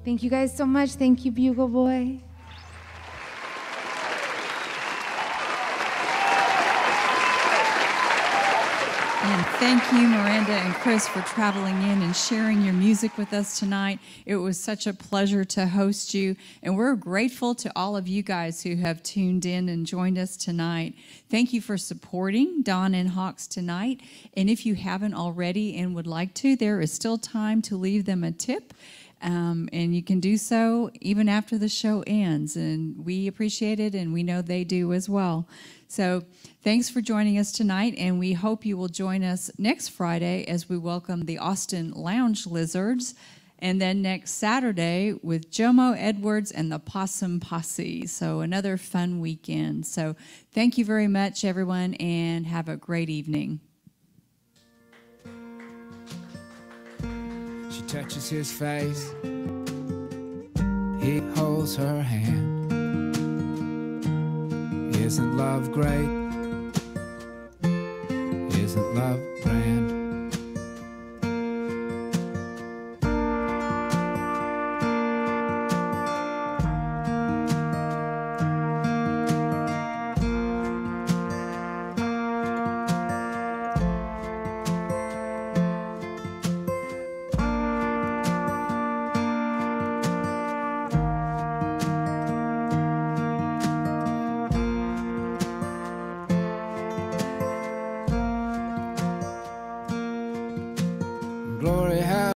Thank you guys so much. Thank you, Bugle Boy. And thank you, Miranda and Chris, for traveling in and sharing your music with us tonight. It was such a pleasure to host you, and we're grateful to all of you guys who have tuned in and joined us tonight. Thank you for supporting Dawn and Hawks tonight, and if you haven't already and would like to, there is still time to leave them a tip. And you can do so even after the show ends, and we appreciate it, and we know they do as well. So thanks for joining us tonight, and we hope you will join us next Friday as we welcome the Austin Lounge Lizards, and then next Saturday with Jomo Edwards and the Possum Posse. So another fun weekend. So thank you very much, everyone, and have a great evening. She touches his face, he holds her hand. Isn't love great? Isn't love grand?